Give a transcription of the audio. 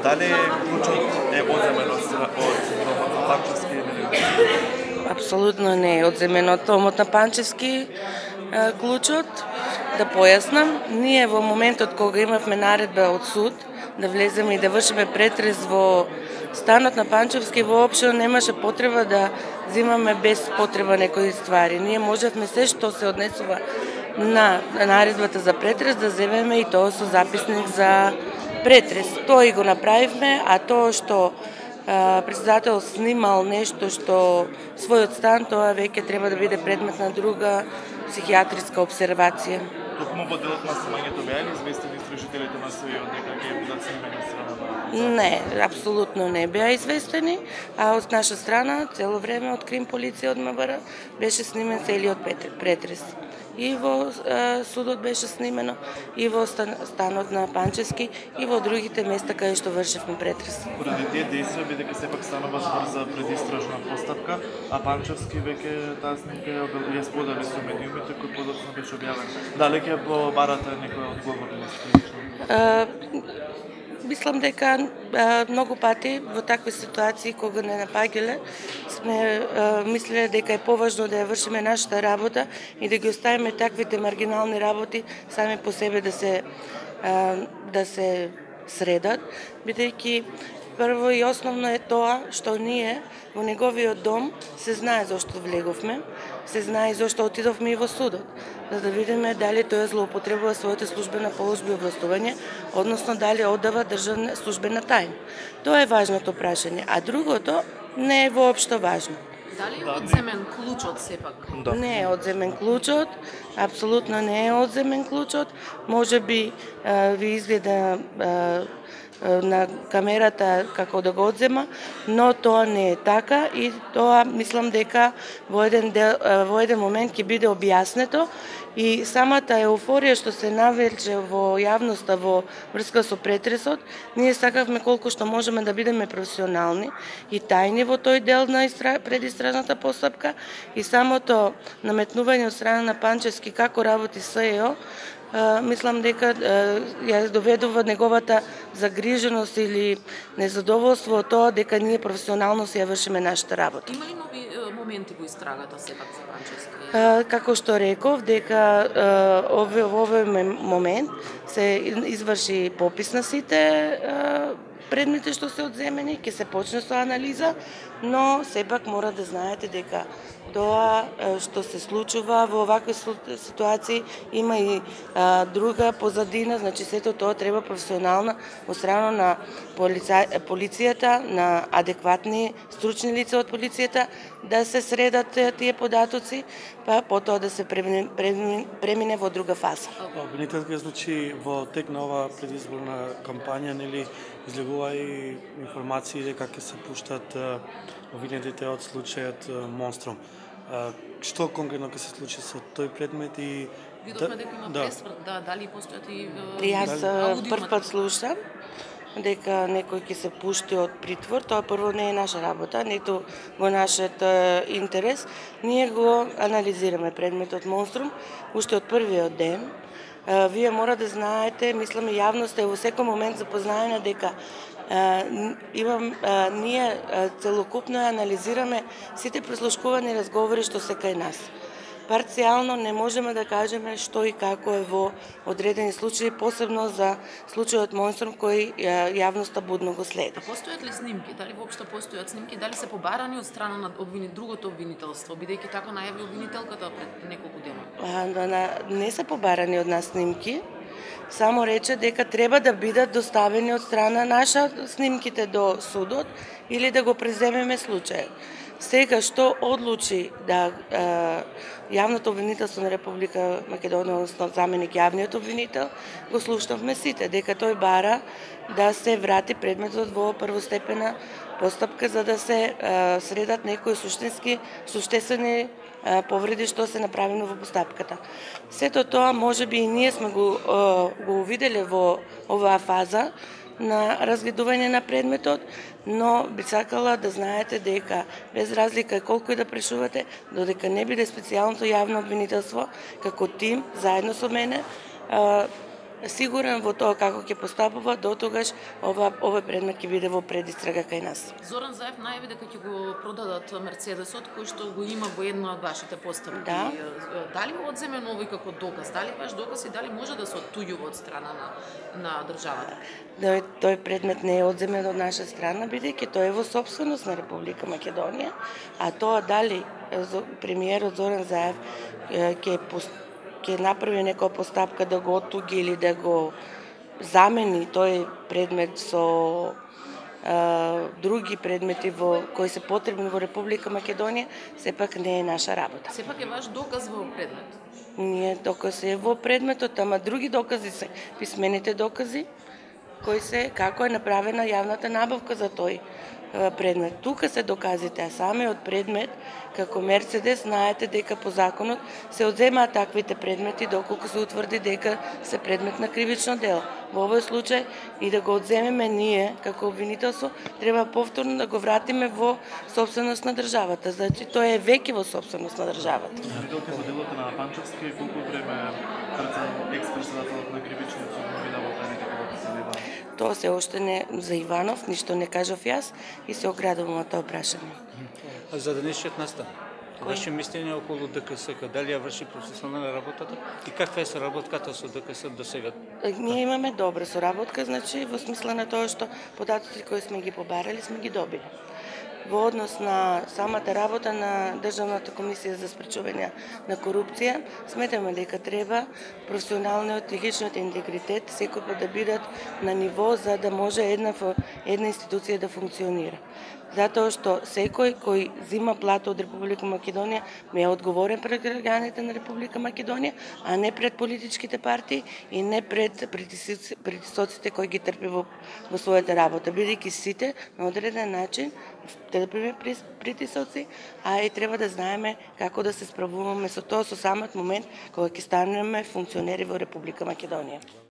Дали клучот е одземен од домот на Панчевски или не? Апсолутно не е одземен од домот на Панчевски клучот. Да појаснам, ние во моментот кога имавме наредба од суд да влеземе и да вршиме претрес во станот на Панчевски, воопшто немаше потреба да земаме без потреба некои ствари. Ние можевме се што се однесува на наредбата за претрес да земеме и тоа со записник за претрес. Тоа и го направивме, а тоа што председател снимал нешто што својот стан, тоа веќе треба да биде предмет на друга психијатриска обсервација. Токму во делот на снимањето беа ли известени истражителите на СИО дека ќе бидат снимени од страна на... Не, апсолутно не беа известени, а од наша страна цело време од Крим полиција од МВР беше снимен целиот претрес. И во судот беше снимено, и во станот на Панчевски, и во другите места каде што вршевме претрес. Поради тие действија, бидејќи сепак станува збор за предистражна постапка, а Панчевски веќе таа снимка ја сподели со медиумите кој подоцна беше објавен. Дали ќе побарате некоја одговорност? Мислам дека многу пати во такви ситуации кога не напаѓале сме мислеле дека е поважно да ја вршиме нашата работа и да ги оставиме таквите маргинални работи сами по себе да се средат, бидејќи прво и основно е тоа што ние во неговиот дом се знае зошто влеговме, се знае и зошто отидовме и во судот, за да видиме дали тој злоупотребува својата службена положба и овластување, односно дали оддава државна службена тајна. Тоа е важното прашање, а другото не е воопшто важно. Дали е одземен клучот сепак? Да. Не е одземен клучот, апсолутно не е одземен клучот. Можеби ви изгледа на камерата како да го одзема, но тоа не е така и тоа мислам дека во еден момент ќе биде објаснето и самата еуфорија што се навлече во јавноста во врска со претресот, ние сакавме колку што можеме да бидеме професионални и тајни во тој дел на предистражната постапка и самото наметнување од страна на Панчевски како работи СЕО, мислам дека ја доведува неговата загриженост или незадоволство од тоа дека ние професионално си ја вршиме нашата работа. Има ли нови моменти во истрагата сепак за Панчевски? Како што реков, дека во овој момент се изврши попис на сите предмети што се одземени, ќе се почне со анализа, но сепак мора да знаете дека тоа што се случува во овакви ситуации има и друга позадина, значи сето тоа треба професионална од страна на полицијата, на адекватни стручни лица од полицијата да се средат тие податоци, па потоа да се премине во друга фаза. Обвинителка, значи во тек на оваа предизборна кампања нели излегува и информации дека ќе се пуштат обвинетите од случајот Монструм. Што конкретно ќе се случи со тој предмет и видовме дека има пресврт, дали постојат и Јас прв пат слушам дека некој ќе се пушти од притвор, тоа прво не е наша работа, ниту во нашиот интерес. Ние го анализираме предметот Монструм уште од првиот ден. Вие мора да знаете, мислам и јавноста е во секој момент запознаена дека ние целокупно анализираме сите прослушкувани разговори што се кај нас. Парцијално не можеме да кажеме што и како е во одредени случаи, посебно за случајот Монструм кој јавноста будно го следи. Постојат ли снимки? Дали воопшто постојат снимки? Дали се побарани од страна на другото обвинителство, бидејќи така најави обвинителката пред неколку дена? Не се побарани од нас снимки. Само рече дека треба да бидат доставени од страна наша снимките до судот или да го преземеме случајот. Сега што одлучи да јавното обвинителство на Република Македонија, односно заменик јавниот обвинител, го слушнавме сите, дека тој бара да се врати предметот во првостепена постапка за да се средат некои суштествени повреди што се направено во постапката. Сето тоа можеби и ние сме го увиделе во оваа фаза на разгледување на предметот, но би сакала да знаете дека без разлика колку и да прешувате, додека не биде специјалното јавно обвинителство како тим заедно со мене, сигурен во тоа како ќе постапува, дотогаш овој предмет ќе биде во предистрага кај нас. Зоран Заев најави дека ќе го продадат Мерцедесот кој што го има во една од вашите постапки. Да. Дали одземен овој како доказ? Дали ваш доказ и дали може да се оттуѓува од страна на државата? Тој предмет не е одземен од наша страна, бидејќи тој е во сопственост на Република Македонија, а тоа дали премиерот Зоран Заев ќе направи некоја постапка да го оттуги или да го замени тој предмет со други предмети кои се потребни во Република Македонија, сепак не е наша работа. Сепак е ваш доказ во предмет. Ние доказ е во предметот, ама други докази се писмените докази кои се како е направена јавната набавка за тој предмет. Тука се доказите, а самиот предмет како Мерцедес знаете дека по законот се одземаат таквите предмети доколку се утврди дека се предмет на кривично дело. Во овој случај и да го одземеме ние како обвинителство, треба повторно да го вратиме во сопственост на државата. Значи тој е веќе во сопственост на државата. Виделте во делото на Панчевски колку време екс-председателот на Кривичниот суд му видава тајните кога се видава? Тоа се уште не за Иванов, ништо не кажав јас и се оградувам од тоа прашање. За денешниот настан, ваше мислење околу ДКС, дали ја врши професионална работата и каква е соработката со ДКС до сега? Ние имаме добра соработка, значи во смисла на тоа што податоци кои сме ги побарали сме ги добили. Во однос на самата работа на Државната комисија за спречување на корупција, сметаме дека треба професионалниот и личниот интегритет секој пат да бидат на ниво за да може една институција да функционира. Затоа што секој кој зима плата од Република Македонија ме е одговорен пред граѓаните на Република Македонија, а не пред политичките партии и не пред притисоците кои ги трпи во својата работа, бидејќи сите на одреден начин трпиме притисоци, а и треба да знаеме како да се справуваме со тоа со самиот момент кога ќе станеме функционери во Република Македонија.